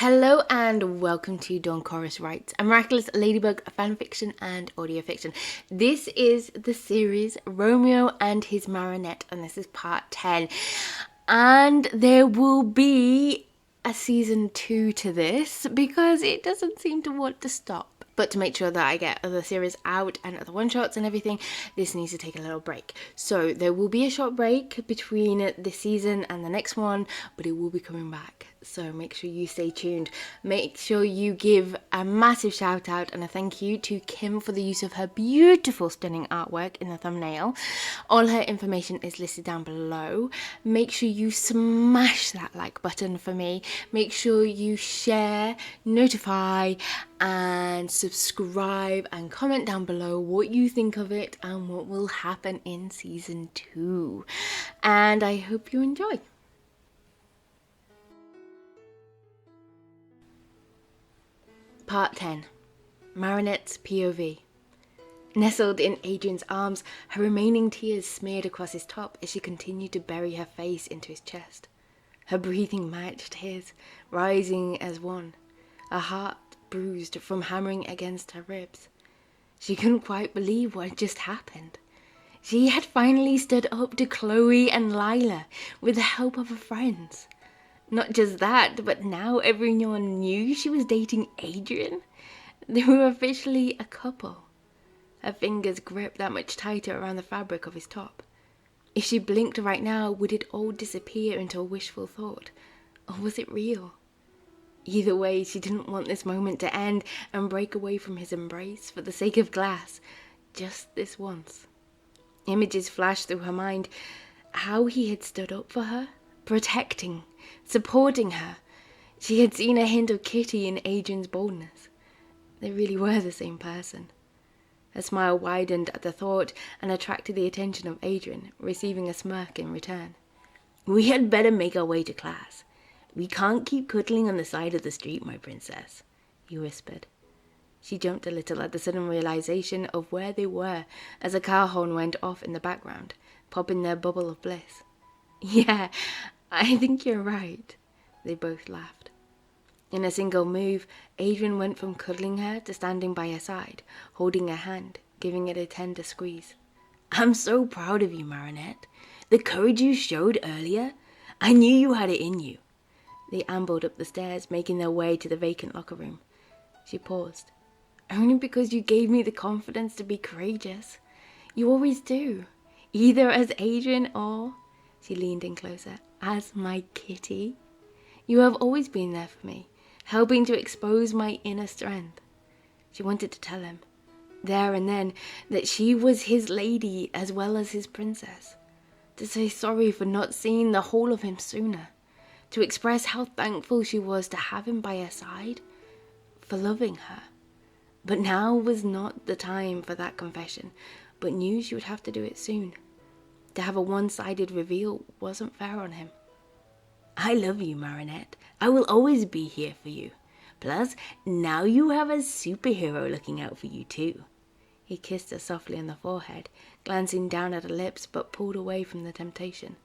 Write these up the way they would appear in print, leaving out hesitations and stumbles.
Hello and welcome to Dawn Chorus Writes, a Miraculous Ladybug fanfiction and audio fiction. This is the series Romeo and his Marinette, and this is part 10. And there will be a season 2 to this because it doesn't seem to want to stop. But to make sure that I get other series out and other one-shots and everything, this needs to take a little break. So there will be a short break between this season and the next one, but it will be coming back. So make sure you stay tuned. Make sure you give a massive shout out and a thank you to Kim for the use of her beautiful, stunning artwork in the thumbnail. All her information is listed down below. Make sure you smash that like button for me. Make sure you share, notify, and subscribe and comment down below what you think of it and what will happen in season 2. And I hope you enjoy. Part 10. Marinette's POV. Nestled in Adrien's arms, her remaining tears smeared across his top as she continued to bury her face into his chest. Her breathing matched his, rising as one, her heart bruised from hammering against her ribs. She couldn't quite believe what had just happened. She had finally stood up to Chloe and Lila with the help of her friends. Not just that, but now everyone knew she was dating Adrien. They were officially a couple. Her fingers gripped that much tighter around the fabric of his top. If she blinked right now, would it all disappear into a wishful thought? Or was it real? Either way, she didn't want this moment to end and break away from his embrace for the sake of Glass. Just this once. Images flashed through her mind. How he had stood up for her, protecting, supporting her. She had seen a hint of Kitty in Adrien's boldness. They really were the same person. Her smile widened at the thought and attracted the attention of Adrien, receiving a smirk in return. "We had better make our way to class. We can't keep cuddling on the side of the street, my princess," he whispered. She jumped a little at the sudden realization of where they were as a car horn went off in the background, popping their bubble of bliss. "Yeah, I think you're right," they both laughed. In a single move, Adrien went from cuddling her to standing by her side, holding her hand, giving it a tender squeeze. "I'm so proud of you, Marinette. The courage you showed earlier, I knew you had it in you." They ambled up the stairs, making their way to the vacant locker room. She paused. "Only because you gave me the confidence to be courageous. You always do. Either as Adrien or," she leaned in closer, "as my Kitty. You have always been there for me, helping to expose my inner strength." She wanted to tell him, there and then, that she was his lady as well as his princess. To say sorry for not seeing the whole of him sooner. To express how thankful she was to have him by her side. For loving her. But now was not the time for that confession, but knew she would have to do it soon. To have a one-sided reveal wasn't fair on him. "I love you, Marinette. I will always be here for you. Plus, now you have a superhero looking out for you too." He kissed her softly on the forehead, glancing down at her lips but pulled away from the temptation.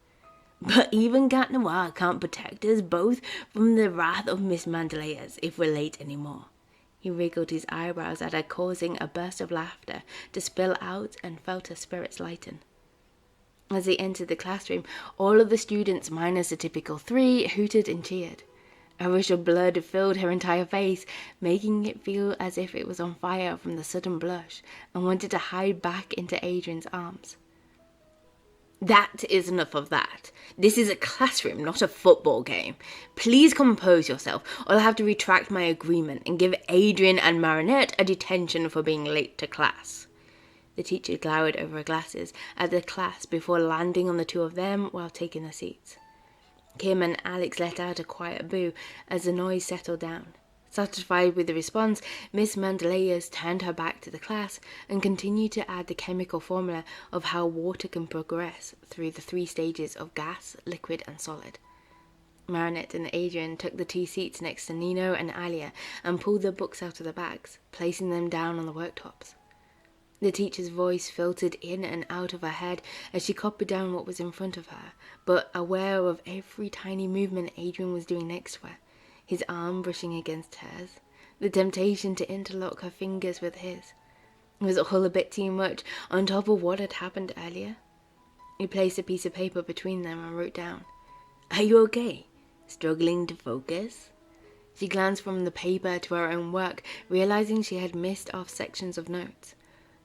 "But even Cat Noir can't protect us both from the wrath of Miss Mandaleas if we're late anymore." He wriggled his eyebrows at her, causing a burst of laughter to spill out, and felt her spirits lighten. As they entered the classroom, all of the students minus the typical 3 hooted and cheered. A rush of blood filled her entire face, making it feel as if it was on fire from the sudden blush, and wanted to hide back into Adrien's arms. "That is enough of that. This is a classroom, not a football game. Please compose yourself, or I'll have to retract my agreement and give Adrien and Marinette a detention for being late to class." The teacher glowered over her glasses at the class before landing on the 2 of them while taking their seats. Kim and Alex let out a quiet boo as the noise settled down. Satisfied with the response, Miss Mandaleas turned her back to the class and continued to add the chemical formula of how water can progress through the 3 stages of gas, liquid, and solid. Marinette and Adrien took the 2 seats next to Nino and Alia and pulled their books out of the bags, placing them down on the worktops. The teacher's voice filtered in and out of her head as she copied down what was in front of her, but aware of every tiny movement Adrien was doing next to her. his arm brushing against hers. The temptation to interlock her fingers with his was all a bit too much on top of what had happened earlier. He placed a piece of paper between them and wrote down, "Are you okay? Struggling to focus?" She glanced from the paper to her own work, realizing she had missed off sections of notes.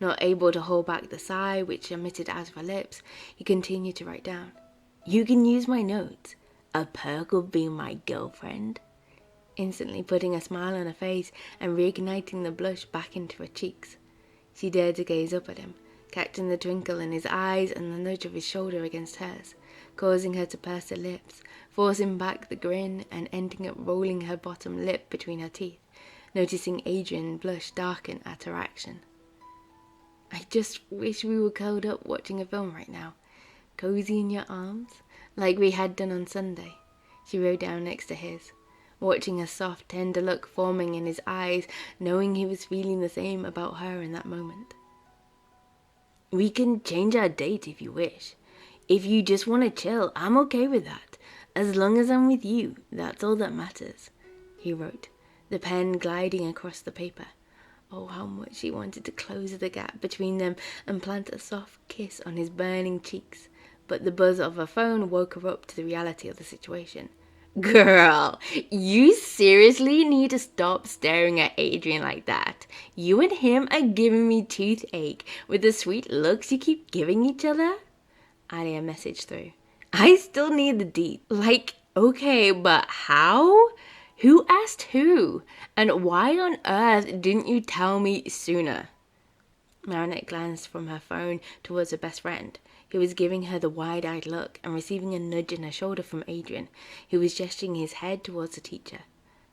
Not able to hold back the sigh which emitted out of her lips, he continued to write down, "You can use my notes. A perk of being my girlfriend." Instantly putting a smile on her face and reigniting the blush back into her cheeks. She dared to gaze up at him, catching the twinkle in his eyes and the nudge of his shoulder against hers, causing her to purse her lips, forcing back the grin and ending up rolling her bottom lip between her teeth, noticing Adrien blush darken at her action. "I just wish we were curled up watching a film right now, cozy in your arms, like we had done on Sunday," she wrote down next to his, watching a soft, tender look forming in his eyes, knowing he was feeling the same about her in that moment. "We can change our date if you wish. If you just want to chill, I'm okay with that. As long as I'm with you, that's all that matters," he wrote, the pen gliding across the paper. Oh, how much he wanted to close the gap between them and plant a soft kiss on his burning cheeks, but the buzz of her phone woke her up to the reality of the situation. "Girl, you seriously need to stop staring at Adrien like that. You and him are giving me toothache with the sweet looks you keep giving each other," Alia messaged through. "I still need the deets. Like, okay, but how? Who asked who? And why on earth didn't you tell me sooner?" Marinette glanced from her phone towards her best friend, who was giving her the wide-eyed look and receiving a nudge in her shoulder from Adrien, who was gesturing his head towards the teacher.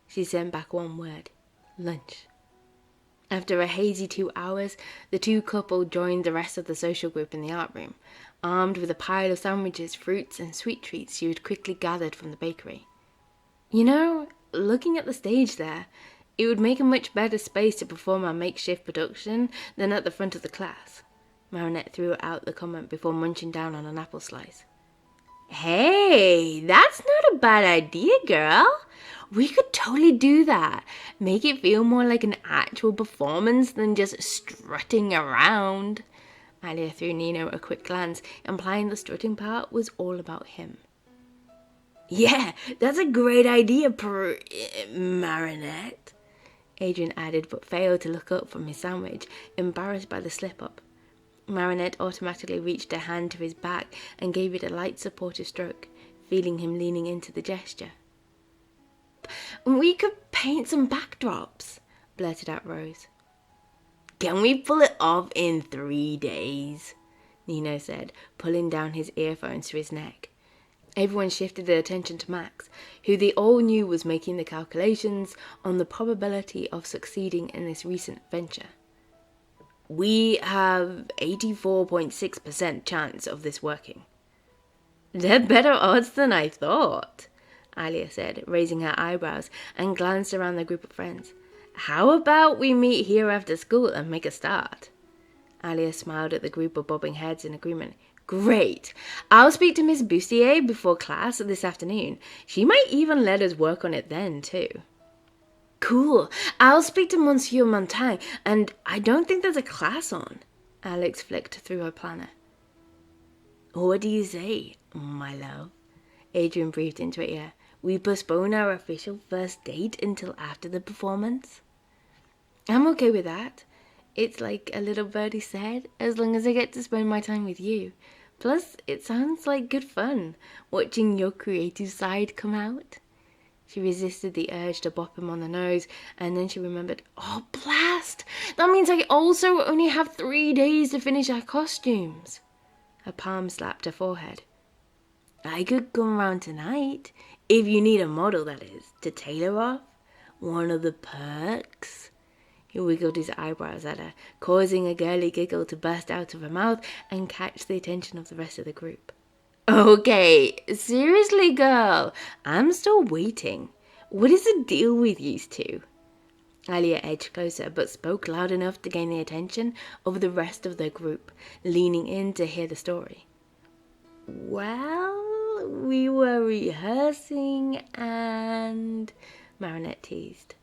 She sent back one word, "Lunch." After a hazy 2 hours, the two couple joined the rest of the social group in the art room, armed with a pile of sandwiches, fruits, and sweet treats she had quickly gathered from the bakery. "You know, looking at the stage there, it would make a much better space to perform our makeshift production than at the front of the class." Marinette threw out the comment before munching down on an apple slice. "Hey, that's not a bad idea, girl. We could totally do that. Make it feel more like an actual performance than just strutting around." Alia threw Nino a quick glance, implying the strutting part was all about him. "Yeah, that's a great idea, Marinette," Adrien added, but failed to look up from his sandwich, embarrassed by the slip-up. Marinette automatically reached her hand to his back and gave it a light supportive stroke, feeling him leaning into the gesture. "We could paint some backdrops," blurted out Rose. "Can we pull it off in 3 days?" Nino said, pulling down his earphones to his neck. Everyone shifted their attention to Max, who they all knew was making the calculations on the probability of succeeding in this recent venture. "We have 84.6% chance of this working." "They're better odds than I thought," Alia said, raising her eyebrows and glanced around the group of friends. "How about we meet here after school and make a start?" Alia smiled at the group of bobbing heads in agreement. "Great! I'll speak to Miss Bustier before class this afternoon. She might even let us work on it then, too." "Cool. I'll speak to Monsieur Montaigne, and I don't think there's a class on." Alex flicked through her planner. "What do you say, my love?" Adrien breathed into her ear. "We postpone our official first date until after the performance?" "I'm okay with that. It's like a little birdie said, as long as I get to spend my time with you. Plus, it sounds like good fun, watching your creative side come out." She resisted the urge to bop him on the nose, and then she remembered, "Oh, blast! That means I also only have 3 days to finish our costumes." Her palm slapped her forehead. "I could come round tonight, if you need a model, that is, to tailor off. One of the perks." He wiggled his eyebrows at her, causing a girly giggle to burst out of her mouth and catch the attention of the rest of the group. "Okay, seriously, girl, I'm still waiting. What is the deal with you two?" Alia edged closer, but spoke loud enough to gain the attention of the rest of the group, leaning in to hear the story. "Well, we were rehearsing and..." Marinette teased.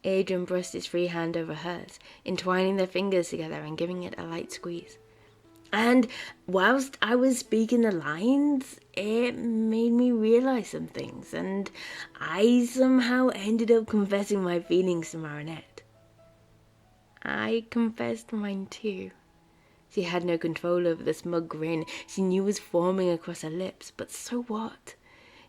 Adrien brushed his free hand over hers, entwining their fingers together and giving it a light squeeze. And whilst I was speaking the lines, it made me realise some things, and I somehow ended up confessing my feelings to Marinette. I confessed mine too. She had no control over the smug grin she knew was forming across her lips, but so what?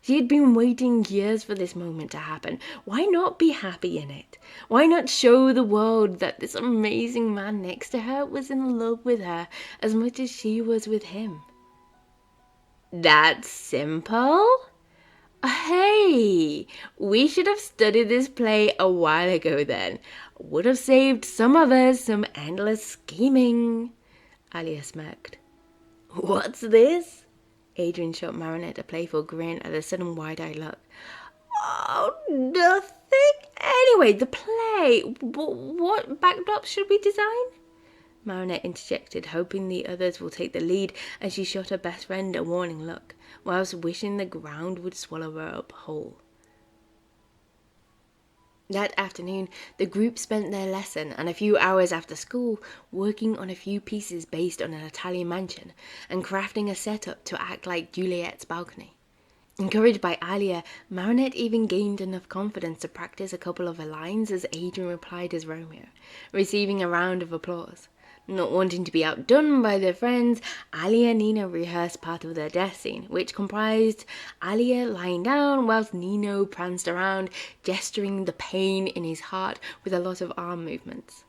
She had been waiting years for this moment to happen. Why not be happy in it? Why not show the world that this amazing man next to her was in love with her as much as she was with him? That simple? Hey, we should have studied this play a while ago then. Would have saved some of us some endless scheming. Alia smirked. What's this? Adrien shot Marinette a playful grin at a sudden wide-eyed look. Oh, nothing. Anyway, the play. What backdrop should we design? Marinette interjected, hoping the others will take the lead as she shot her best friend a warning look, whilst wishing the ground would swallow her up whole. That afternoon, the group spent their lesson and a few hours after school working on a few pieces based on an Italian mansion and crafting a setup to act like Juliet's balcony. Encouraged by Alia, Marinette even gained enough confidence to practice a couple of her lines as Adrien replied as Romeo, receiving a round of applause. Not wanting to be outdone by their friends, Alia and Nino rehearsed part of their death scene, which comprised Alia lying down whilst Nino pranced around, gesturing the pain in his heart with a lot of arm movements.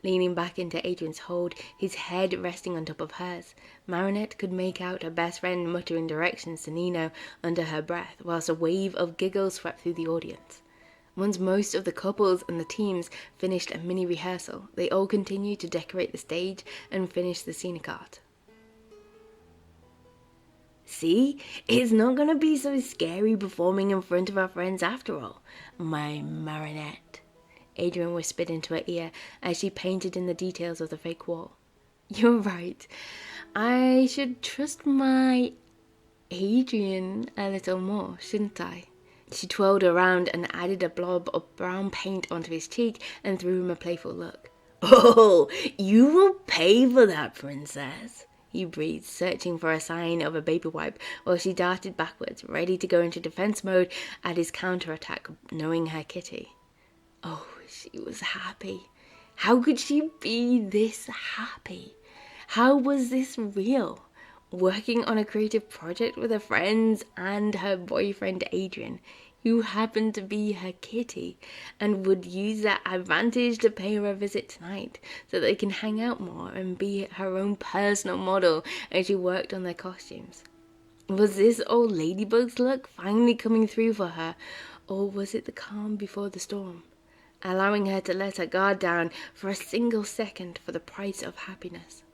Leaning back into Adrien's hold, his head resting on top of hers, Marinette could make out her best friend muttering directions to Nino under her breath, whilst a wave of giggles swept through the audience. Once most of the couples and the teams finished a mini rehearsal, they all continued to decorate the stage and finish the scenic art. See, it's not going to be so scary performing in front of our friends after all, my Marinette, Adrien whispered into her ear as she painted in the details of the fake wall. You're right. I should trust my Adrien a little more, shouldn't I? She twirled around and added a blob of brown paint onto his cheek and threw him a playful look. Oh, you will pay for that, princess, he breathed, searching for a sign of a baby wipe while she darted backwards, ready to go into defense mode at his counterattack, knowing her kitty. Oh, she was happy. How could she be this happy? How was this real? Working on a creative project with her friends and her boyfriend Adrien, who happened to be her kitty, and would use that advantage to pay her a visit tonight so they can hang out more and be her own personal model as she worked on their costumes. Was this old ladybug's look finally coming through for her, or was it the calm before the storm, allowing her to let her guard down for a single second for the price of happiness?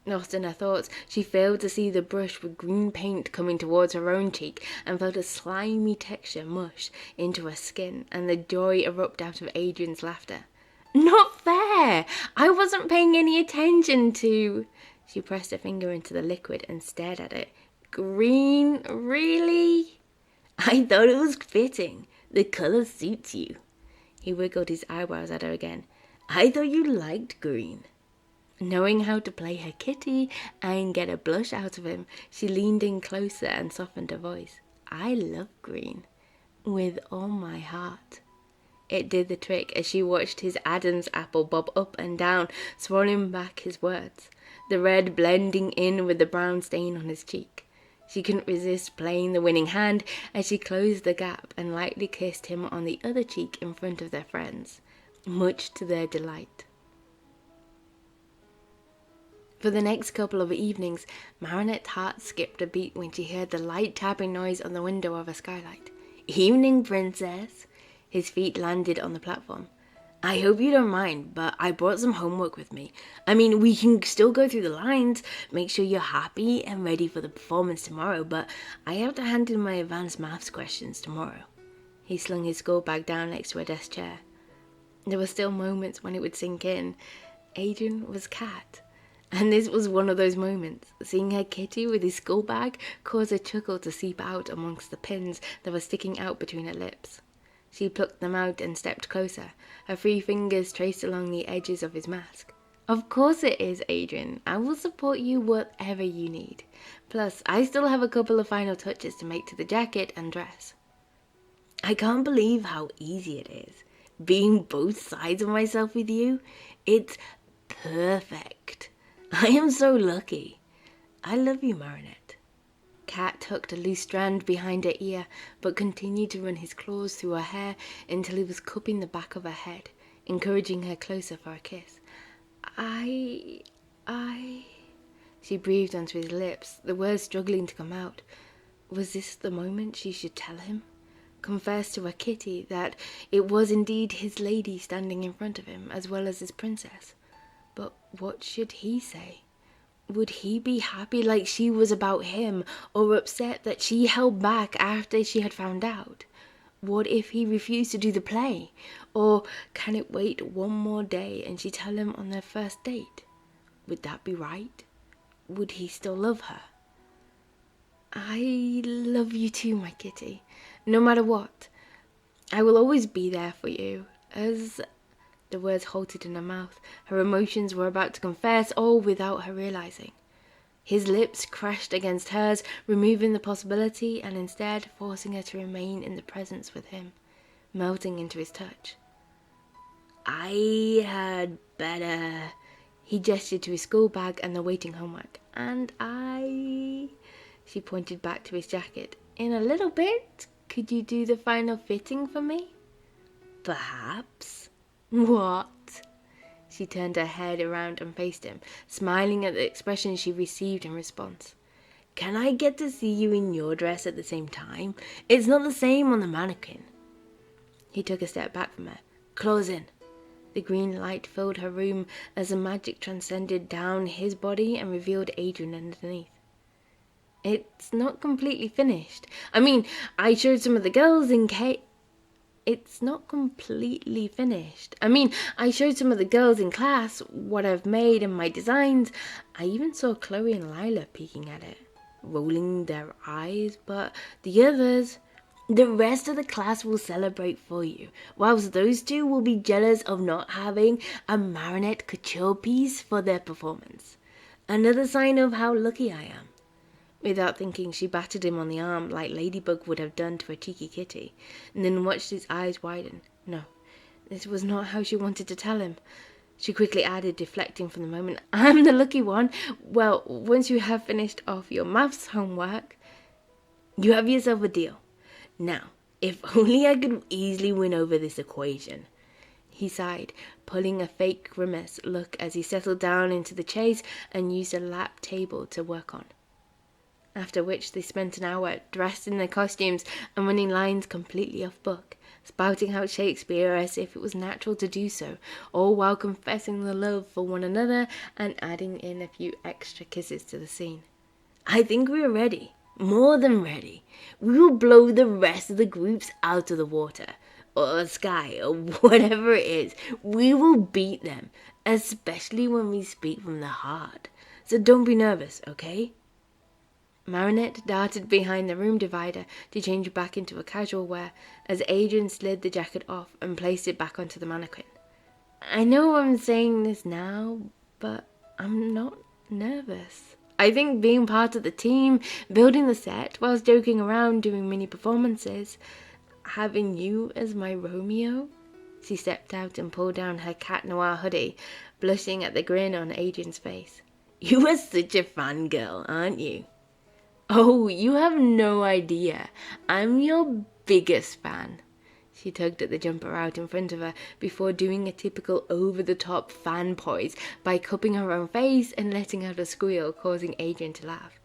Lost in her thoughts, she failed to see the brush with green paint coming towards her own cheek and felt a slimy texture mush into her skin and the joy erupt out of Adrien's laughter. Not fair! I wasn't paying any attention to... She pressed her finger into the liquid and stared at it. Green? Really? I thought it was fitting. The colour suits you. He wiggled his eyebrows at her again. I thought you liked green. Knowing how to play her kitty and get a blush out of him, she leaned in closer and softened her voice. I love green. With all my heart. It did the trick as she watched his Adam's apple bob up and down, swallowing back his words, the red blending in with the brown stain on his cheek. She couldn't resist playing the winning hand as she closed the gap and lightly kissed him on the other cheek in front of their friends, much to their delight. For the next couple of evenings, Marinette's heart skipped a beat when she heard the light tapping noise on the window of a skylight. Evening, princess. His feet landed on the platform. I hope you don't mind, but I brought some homework with me. I mean, we can still go through the lines, make sure you're happy and ready for the performance tomorrow, but I have to hand in my advanced maths questions tomorrow. He slung his school bag down next to her desk chair. There were still moments when it would sink in. Adrien was Cat. And this was one of those moments. Seeing her kitty with his school bag caused a chuckle to seep out amongst the pins that were sticking out between her lips. She plucked them out and stepped closer, her 3 fingers traced along the edges of his mask. Of course it is, Adrien. I will support you whatever you need. Plus, I still have a couple of final touches to make to the jacket and dress. I can't believe how easy it is. Being both sides of myself with you, it's perfect. I am so lucky. I love you, Marinette. Cat tucked a loose strand behind her ear, but continued to run his claws through her hair until he was cupping the back of her head, encouraging her closer for a kiss. I... She breathed onto his lips, the words struggling to come out. Was this the moment she should tell him? Confess to her kitty that it was indeed his lady standing in front of him, as well as his princess. But what should he say? Would he be happy like she was about him, or upset that she held back after she had found out? What if he refused to do the play? Or can it wait one more day and she tell him on their first date? Would that be right? Would he still love her? I love you too, my kitty. No matter what. I will always be there for you. As... The words halted in her mouth. Her emotions were about to confess, all without her realizing. His lips crashed against hers, removing the possibility and instead forcing her to remain in the presence with him, melting into his touch. I had better... He gestured to his school bag and the waiting homework. And She pointed back to his jacket. In a little bit, could you do the final fitting for me? Perhaps. What? She turned her head around and faced him, smiling at the expression she received in response. Can I get to see you in your dress at the same time? It's not the same on the mannequin. He took a step back from her. Close in. The green light filled her room as the magic transcended down his body and revealed Adrien underneath. It's not completely finished. I showed some of the girls in It's not completely finished. I showed some of the girls in class what I've made and my designs. I even saw Chloe and Lila peeking at it, rolling their eyes, but the others... The rest of the class will celebrate for you, whilst those two will be jealous of not having a Marinette couture piece for their performance. Another sign of how lucky I am. Without thinking, she batted him on the arm like Ladybug would have done to a cheeky kitty, and then watched his eyes widen. No, this was not how she wanted to tell him. She quickly added, deflecting from the moment, I'm the lucky one. Well, once you have finished off your maths homework, you have yourself a deal. Now, if only I could easily win over this equation. He sighed, pulling a fake grimace look as he settled down into the chaise and used a lap table to work on. After which they spent an hour dressed in their costumes and running lines completely off book, spouting out Shakespeare as if it was natural to do so, all while confessing the love for one another and adding in a few extra kisses to the scene. I think we are ready. More than ready. We will blow the rest of the groups out of the water, or sky, or whatever it is. We will beat them, especially when we speak from the heart. So don't be nervous, okay? Marinette darted behind the room divider to change back into a casual wear as Adrien slid the jacket off and placed it back onto the mannequin. I know I'm saying this now, but I'm not nervous. I think being part of the team, building the set, whilst joking around doing mini performances, having you as my Romeo. She stepped out and pulled down her cat noir hoodie, blushing at the grin on Adrien's face. You are such a fangirl, aren't you? Oh, you have no idea. I'm your biggest fan. She tugged at the jumper out in front of her before doing a typical over-the-top fan poise by cupping her own face and letting out a squeal, causing Adrien to laugh.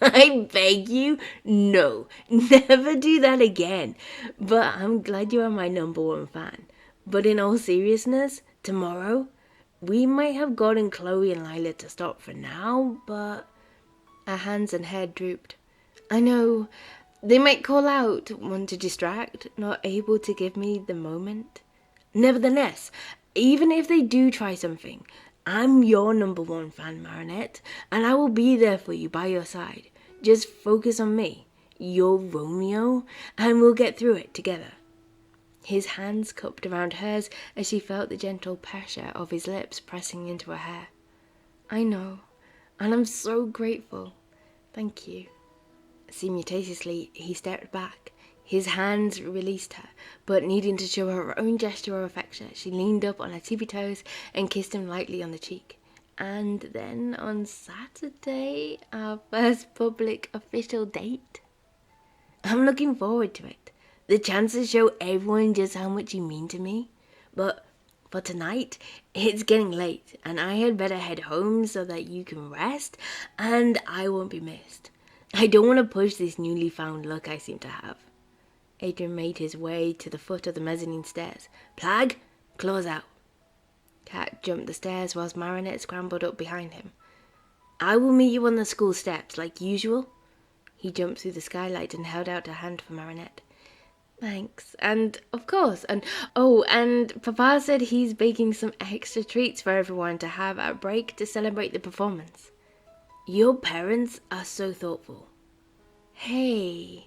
I beg you, no, never do that again. But I'm glad you are my #1 fan. But in all seriousness, tomorrow, we might have gotten Chloe and Lila to stop for now, but... Her hands and head drooped. I know... They might call out, want to distract, not able to give me the moment. Nevertheless, even if they do try something, I'm your #1 fan, Marinette, and I will be there for you by your side. Just focus on me, your Romeo, and we'll get through it together. his hands cupped around hers as she felt the gentle pressure of his lips pressing into her hair. I know, and I'm so grateful. Thank you. Simultaneously, he stepped back. His hands released her, but needing to show her own gesture of affection, she leaned up on her tippy toes and kissed him lightly on the cheek. And then on Saturday, our first public official date. I'm looking forward to it. The chance to show everyone just how much you mean to me. But for tonight, it's getting late, and I had better head home so that you can rest, and I won't be missed. I don't want to push this newly found luck I seem to have. Adrien made his way to the foot of the mezzanine stairs. Plagg, claws out. Kat jumped the stairs whilst Marinette scrambled up behind him. I will meet you on the school steps, like usual. He jumped through the skylight and held out a hand for Marinette. Thanks, and of course, and Papa said he's baking some extra treats for everyone to have at break to celebrate the performance. Your parents are so thoughtful. Hey,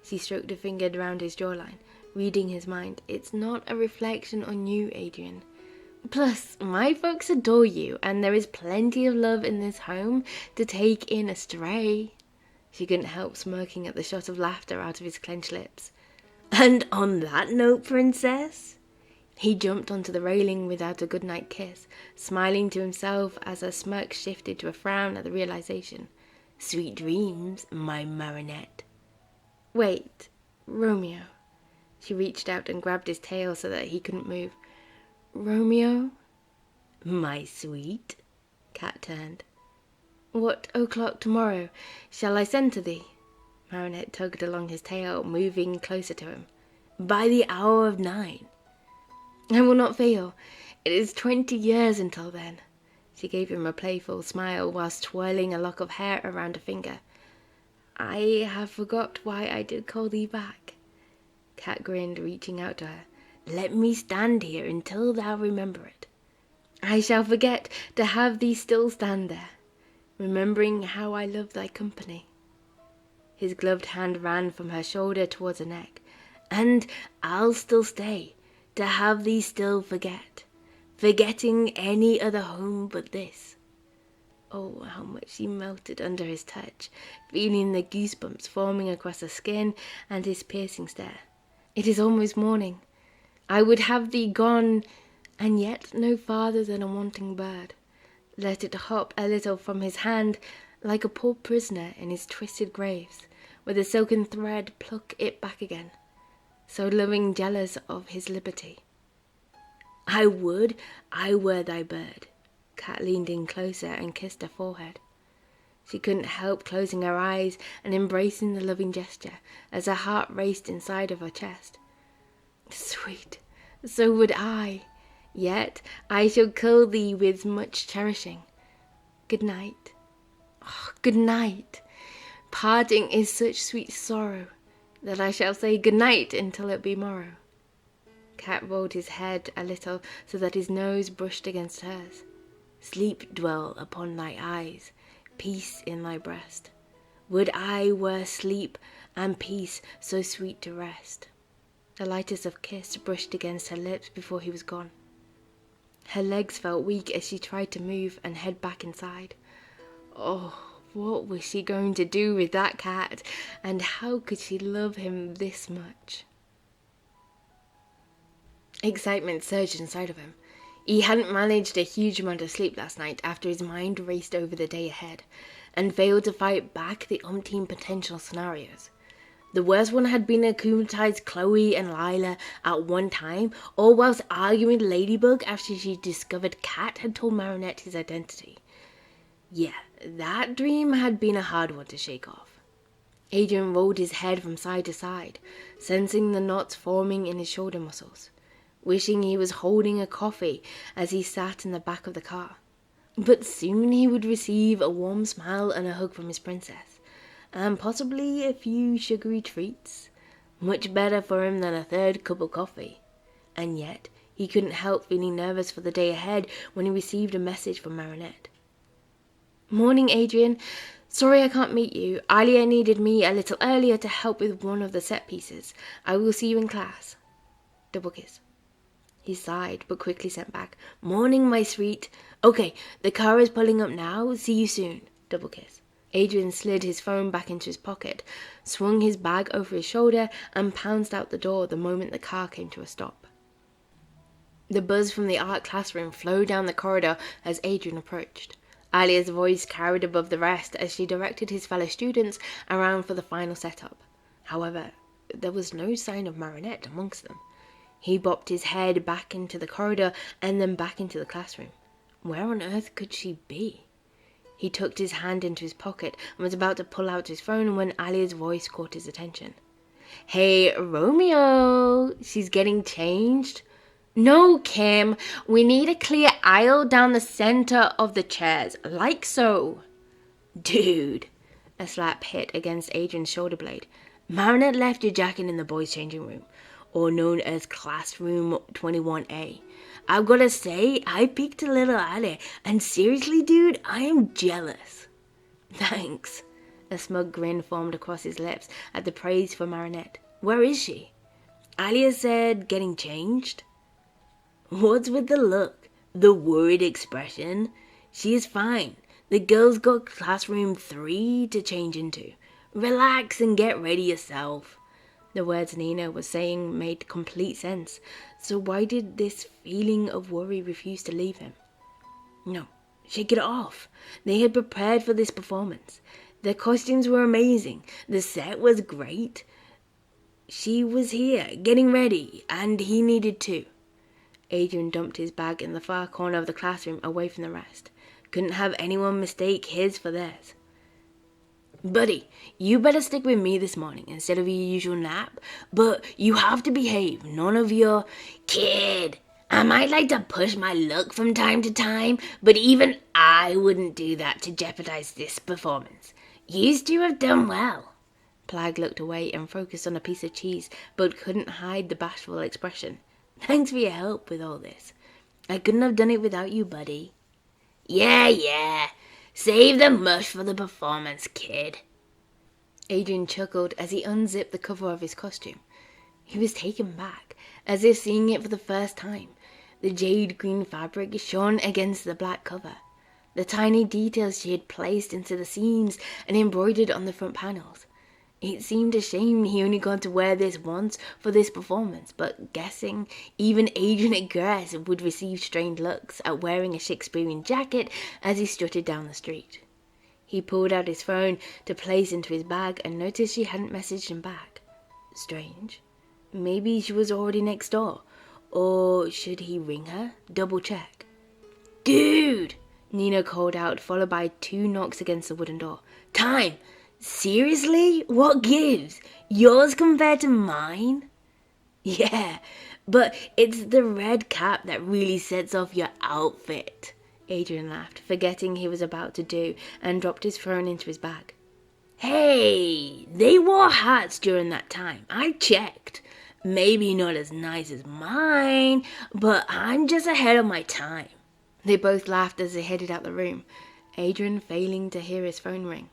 she stroked a finger around his jawline, reading his mind. It's not a reflection on you, Adrien. Plus, my folks adore you, and there is plenty of love in this home to take in a stray. She couldn't help smirking at the shot of laughter out of his clenched lips. And on that note, princess? He jumped onto the railing without a goodnight kiss, smiling to himself as her smirk shifted to a frown at the realization. Sweet dreams, my Marinette. Wait, Romeo. She reached out and grabbed his tail so that he couldn't move. Romeo? My sweet? Kat turned. What o'clock tomorrow? Shall I send to thee? Marinette tugged along his tail, moving closer to him. By the hour of 9. I will not fail. It is 20 years until then. She gave him a playful smile whilst twirling a lock of hair around a finger. I have forgot why I did call thee back. Kat grinned, reaching out to her. Let me stand here until thou remember it. I shall forget to have thee still stand there, remembering how I love thy company. His gloved hand ran from her shoulder towards her neck. And I'll still stay, to have thee still forget, forgetting any other home but this. Oh, how much she melted under his touch, feeling the goosebumps forming across her skin and his piercing stare. It is almost morning. I would have thee gone, and yet no farther than a wanting bird. Let it hop a little from his hand, like a poor prisoner in his twisted graves, with a silken thread pluck it back again, so loving jealous of his liberty. I would I were thy bird. Kat leaned in closer and kissed her forehead. She couldn't help closing her eyes and embracing the loving gesture as her heart raced inside of her chest. Sweet, so would I, yet I shall kill thee with much cherishing. Good night. Oh, good night. Parting is such sweet sorrow that I shall say good night until it be morrow. Kat rolled his head a little so that his nose brushed against hers. Sleep dwell upon thy eyes, peace in thy breast. Would I were sleep and peace so sweet to rest. The lightest of kiss brushed against her lips before he was gone. Her legs felt weak as she tried to move and head back inside. Oh, what was she going to do with that cat, and how could she love him this much? Excitement surged inside of him. He hadn't managed a huge amount of sleep last night after his mind raced over the day ahead, and failed to fight back the umpteen potential scenarios. The worst one had been akumatized Chloe and Lila at one time, all whilst arguing with Ladybug after she discovered Kat had told Marinette his identity. Yeah, that dream had been a hard one to shake off. Adrien rolled his head from side to side, sensing the knots forming in his shoulder muscles, wishing he was holding a coffee as he sat in the back of the car. But soon he would receive a warm smile and a hug from his princess, and possibly a few sugary treats. Much better for him than a third cup of coffee. And yet, he couldn't help feeling nervous for the day ahead when he received a message from Marinette. Morning, Adrien. Sorry I can't meet you. Alia needed me a little earlier to help with one of the set pieces. I will see you in class. Double kiss. He sighed, but quickly sent back, "Morning, my sweet. Okay, the car is pulling up now. See you soon." Double kiss. Adrien slid his phone back into his pocket, swung his bag over his shoulder, and pounced out the door the moment the car came to a stop. The buzz from the art classroom flowed down the corridor as Adrien approached. Alia's voice carried above the rest as she directed his fellow students around for the final setup. However, there was no sign of Marinette amongst them. He bopped his head back into the corridor and then back into the classroom. Where on earth could she be? He tucked his hand into his pocket and was about to pull out his phone when Alia's voice caught his attention. "Hey, Romeo, she's getting changed." "No, Kim, we need a clear aisle down the center of the chairs, like so." "Dude," a slap hit against Adrien's shoulder blade. "Marinette left your jacket in the boys' changing room, or known as classroom 21A. I've gotta say, I peeked a little at it, and seriously, dude, I am jealous." "Thanks." A smug grin formed across his lips at the praise for Marinette. "Where is she?" Alia said, "Getting changed." "What's with the look? The worried expression?" "She is fine. The girls got classroom 3 to change into. Relax and get ready yourself." The words Nina was saying made complete sense. So why did this feeling of worry refuse to leave him? No, shake it off. They had prepared for this performance. Their costumes were amazing. The set was great. She was here, getting ready, and he needed to. Adrien dumped his bag in the far corner of the classroom away from the rest. Couldn't have anyone mistake his for theirs. "Buddy, you better stick with me this morning instead of your usual nap, but you have to behave. None of your..." "Kid, I might like to push my luck from time to time, but even I wouldn't do that to jeopardize this performance. Used to have done well." Plagg looked away and focused on a piece of cheese, but couldn't hide the bashful expression. "Thanks for your help with all this. I couldn't have done it without you, buddy." Yeah. Save the mush for the performance, kid." Adrien chuckled as he unzipped the cover of his costume. He was taken back, as if seeing it for the first time. The jade green fabric shone against the black cover. The tiny details she had placed into the seams and embroidered on the front panels. It seemed a shame he only got to wear this once for this performance, but guessing even Adrienette Grace would receive strained looks at wearing a Shakespearean jacket as he strutted down the street. He pulled out his phone to place into his bag and noticed she hadn't messaged him back. Strange. Maybe she was already next door. Or should he ring her? Double check. "Dude!" Nina called out, followed by 2 knocks against the wooden door. "Time! Seriously? What gives? Yours compared to mine?" "Yeah, but it's the red cap that really sets off your outfit." Adrien laughed, forgetting he was about to do, and dropped his phone into his bag. "Hey, they wore hats during that time. I checked. Maybe not as nice as mine, but I'm just ahead of my time." They both laughed as they headed out the room, Adrien failing to hear his phone ring.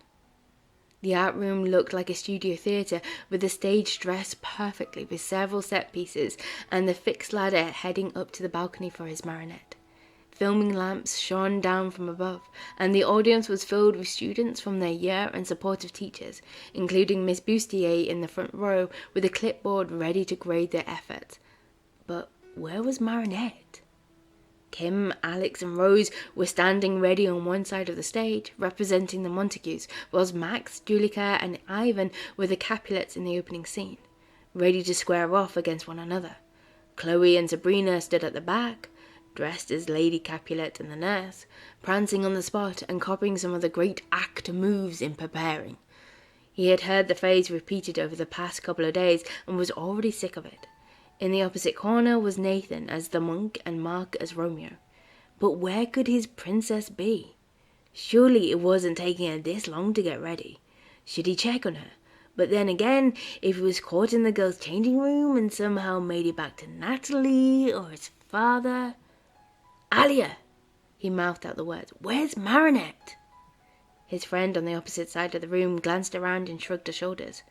The art room looked like a studio theatre, with the stage dressed perfectly with several set pieces and the fixed ladder heading up to the balcony for his Marinette. Filming lamps shone down from above, and the audience was filled with students from their year and supportive teachers, including Miss Bustier in the front row with a clipboard ready to grade their efforts. But where was Marinette? Kim, Alex and Rose were standing ready on one side of the stage, representing the Montagues, whilst Max, Julika and Ivan were the Capulets in the opening scene, ready to square off against one another. Chloe and Sabrina stood at the back, dressed as Lady Capulet and the nurse, prancing on the spot and copying some of the great actor moves in preparing. He had heard the phrase repeated over the past couple of days and was already sick of it. In the opposite corner was Nathan as the monk and Mark as Romeo. But where could his princess be? Surely it wasn't taking her this long to get ready. Should he check on her? But then again, if he was caught in the girls' changing room and somehow made it back to Natalie or his father... "Alia!" He mouthed out the words. "Where's Marinette?" His friend on the opposite side of the room glanced around and shrugged her shoulders.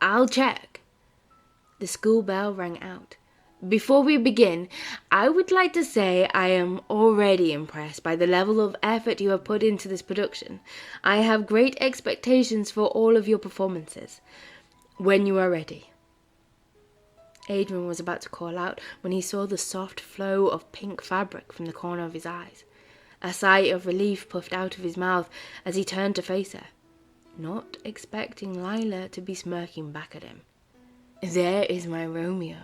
"I'll check." The school bell rang out. Before we begin, I would like to say I am already impressed by the level of effort you have put into this production. I have great expectations for all of your performances. When you are ready. Adrien was about to call out when he saw the soft flow of pink fabric from the corner of his eyes. A sigh of relief puffed out of his mouth as he turned to face her, not expecting Lila to be smirking back at him. "There is my Romeo,"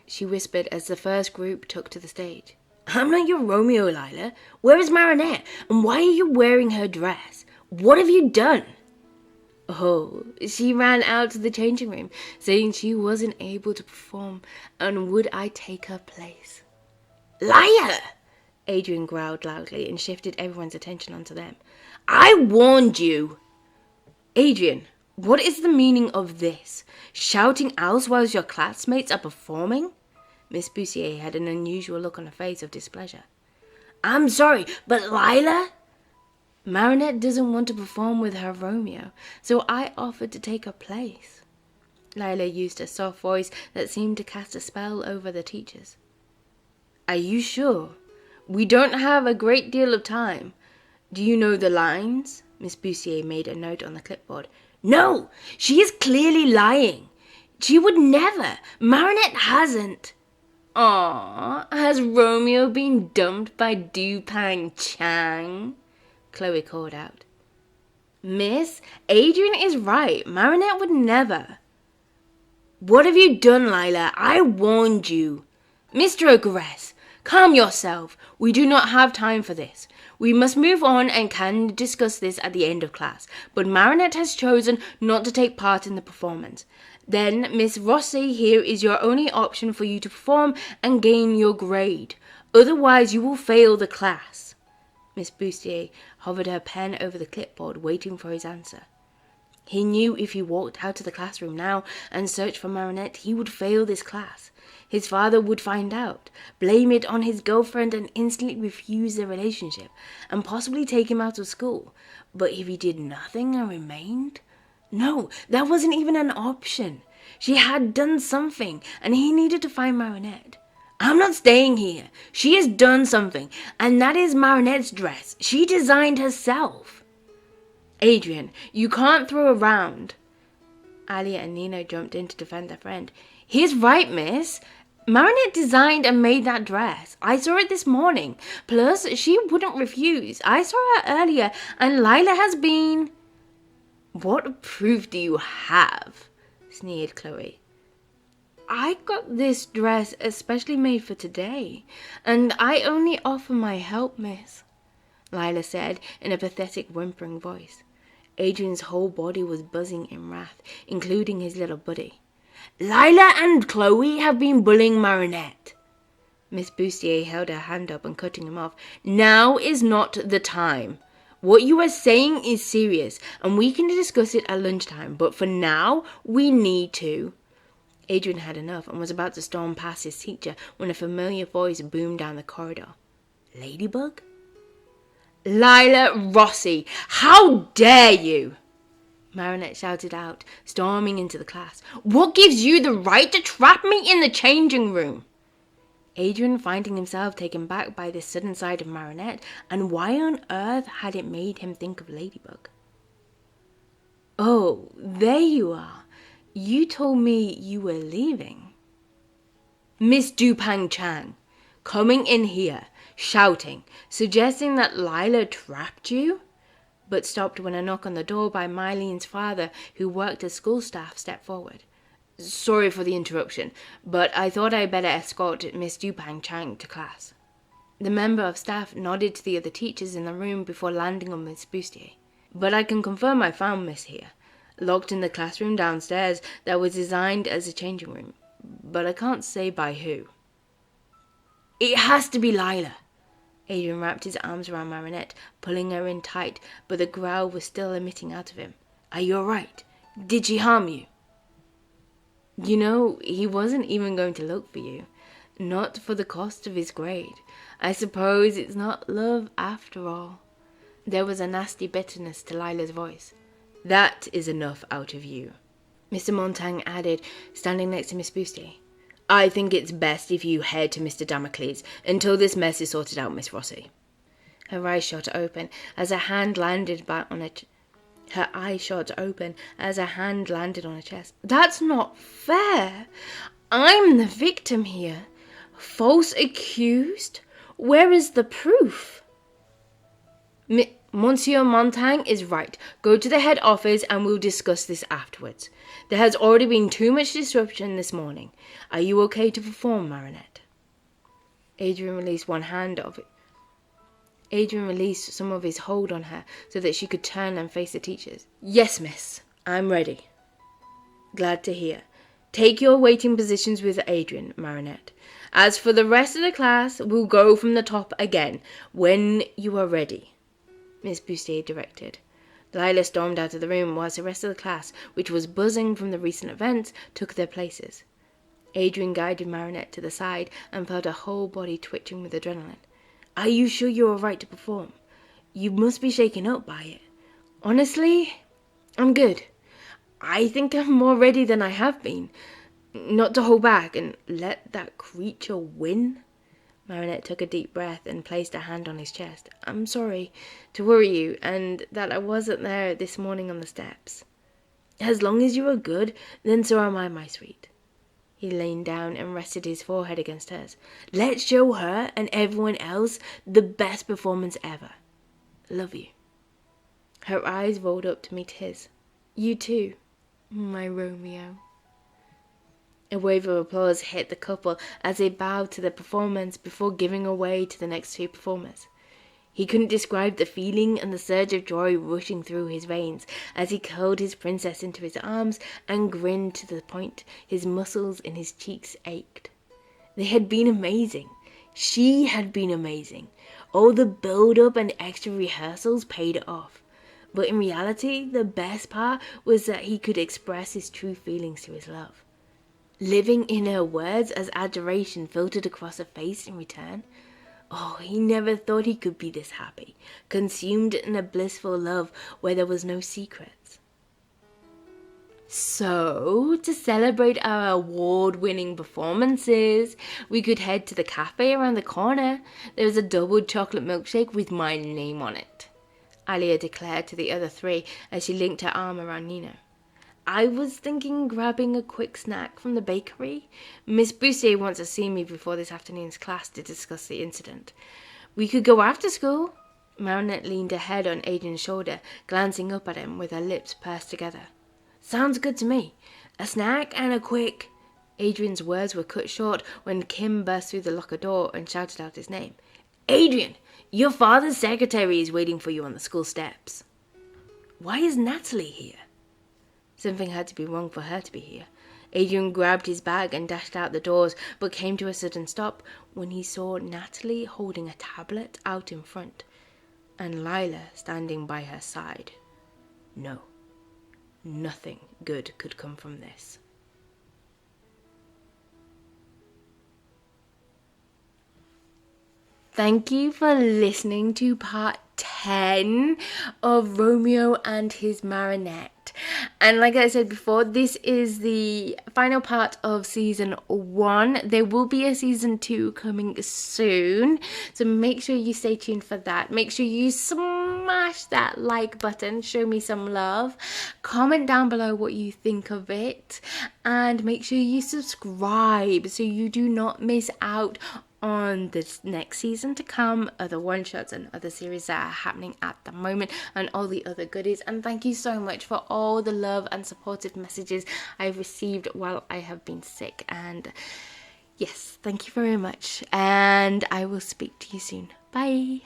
she whispered as the first group took to the stage. "I'm not your Romeo, Lila. Where is Marinette? And why are you wearing her dress? What have you done?" Oh, she ran out to the changing room, saying she wasn't able to perform, and would I take her place. "Liar!" Adrien growled loudly and shifted everyone's attention onto them. "I warned you!" "Adrien, what is the meaning of this? Shouting else whilst your classmates are performing?" Miss Bussier had an unusual look on her face of displeasure. "I'm sorry, but Lila?" "Marinette doesn't want to perform with her Romeo, so I offered to take her place." Lila used a soft voice that seemed to cast a spell over the teachers. "Are you sure? We don't have a great deal of time. Do you know the lines?" Miss Bussier made a note on the clipboard. "No, she is clearly lying. She would never. Marinette hasn't." "Aw, has Romeo been dumped by Dupang Chang?" Chloe called out. "Miss, Adrien is right. Marinette would never." "What have you done, Lila? I warned you." "Mr. Ogress, calm yourself. We do not have time for this. We must move on and can discuss this at the end of class. But Marinette has chosen not to take part in the performance. Then Miss Rossi here is your only option for you to perform and gain your grade. Otherwise you will fail the class." Miss Bussier hovered her pen over the clipboard, waiting for his answer. He knew if he walked out of the classroom now and searched for Marinette, he would fail this class. His father would find out, blame it on his girlfriend and instantly refuse the relationship, and possibly take him out of school. But if he did nothing and remained? No, that wasn't even an option. She had done something, and he needed to find Marinette. "I'm not staying here. She has done something, and that is Marinette's dress. She designed herself." "Adrien, you can't throw around." Alia and Nina jumped in to defend their friend. "He's right, miss. Marinette designed and made that dress. I saw it this morning. Plus, she wouldn't refuse. I saw her earlier, and Lila has been..." "What proof do you have?" sneered Chloe. "I got this dress especially made for today, and I only offer my help, miss," Lila said in a pathetic whimpering voice. Adrien's whole body was buzzing in wrath, including his little buddy. "Lila and Chloe have been bullying Marinette." Miss Bussier held her hand up and cutting him off. "Now is not the time. What you are saying is serious, and we can discuss it at lunchtime, but for now, we need to..." Adrien had enough and was about to storm past his teacher when a familiar voice boomed down the corridor. "Ladybug?" "Lila Rossi, how dare you!" Marinette shouted out, storming into the class. "What gives you the right to trap me in the changing room?" Adrien, finding himself taken back by this sudden sight of Marinette, and why on earth had it made him think of Ladybug? "Oh, there you are. You told me you were leaving." "Miss Dupang Chang, coming in here, shouting, suggesting that Lila trapped you?" But stopped when a knock on the door by Mylene's father, who worked as school staff, stepped forward. "Sorry for the interruption, but I thought I'd better escort Miss Dupang Chang to class." The member of staff nodded to the other teachers in the room before landing on Miss Bussier. "But I can confirm I found Miss here, locked in the classroom downstairs that was designed as a changing room, but I can't say by who." "It has to be Lila." Adrien wrapped his arms around Marinette, pulling her in tight, but the growl was still emitting out of him. "Are you all right? Did she harm you?" "You know, he wasn't even going to look for you. Not for the cost of his grade. I suppose it's not love after all." There was a nasty bitterness to Lila's voice. "That is enough out of you," Mr. Montaigne added, standing next to Miss Bustier. I think it's best if you head to Mr. Damocles until this mess is sorted out, Miss Rossi. Her eyes shot open as her hand landed on her chest. That's not fair. I'm the victim here. False accused? Where is the proof? Monsieur Montaigne is right. Go to the head office and we'll discuss this afterwards. There has already been too much disruption this morning. Are you okay to perform, Marinette? Adrien released some of his hold on her so that she could turn and face the teachers. Yes, miss. I'm ready. Glad to hear. Take your waiting positions with Adrien, Marinette. As for the rest of the class, we'll go from the top again when you are ready, Miss Bustier directed. Lila stormed out of the room whilst the rest of the class, which was buzzing from the recent events, took their places. Adrien guided Marinette to the side and felt her whole body twitching with adrenaline. Are you sure you're all right to perform? You must be shaken up by it. Honestly, I'm good. I think I'm more ready than I have been. Not to hold back and let that creature win. Marinette took a deep breath and placed a hand on his chest. I'm sorry to worry you and that I wasn't there this morning on the steps. As long as you are good, then so am I, my sweet. He leaned down and rested his forehead against hers. Let's show her and everyone else the best performance ever. Love you. Her eyes rolled up to meet his. You too, my Romeo. A wave of applause hit the couple as they bowed to the performance before giving away to the next two performers. He couldn't describe the feeling and the surge of joy rushing through his veins as he curled his princess into his arms and grinned to the point his muscles in his cheeks ached. They had been amazing. She had been amazing. All the build-up and extra rehearsals paid off. But in reality, the best part was that he could express his true feelings to his love. Living in her words as adoration filtered across her face in return. Oh, he never thought he could be this happy, consumed in a blissful love where there was no secrets. So, to celebrate our award-winning performances, we could head to the cafe around the corner. There's a double chocolate milkshake with my name on it, Alia declared to the other three as she linked her arm around Nino. I was thinking grabbing a quick snack from the bakery. Miss Bustier wants to see me before this afternoon's class to discuss the incident. We could go after school. Marinette leaned her head on Adrien's shoulder, glancing up at him with her lips pursed together. Sounds good to me. A snack and a quick... Adrien's words were cut short when Kim burst through the locker door and shouted out his name. Adrien, your father's secretary is waiting for you on the school steps. Why is Natalie here? Something had to be wrong for her to be here. Adrien grabbed his bag and dashed out the doors, but came to a sudden stop when he saw Natalie holding a tablet out in front, and Lila standing by her side. No, nothing good could come from this. Thank you for listening to part 10 of Romeo and his Marinette. And like I said before, this is the final part of season 1. There will be a season 2 coming soon, so make sure you stay tuned for that. Make sure you smash that like button, show me some love, comment down below what you think of it, and make sure you subscribe so you do not miss out on this next season to come, other one-shots and other series that are happening at the moment, and all the other goodies. And thank you so much for all the love and supportive messages I've received while I have been sick. And yes, thank you very much, and I will speak to you soon. Bye.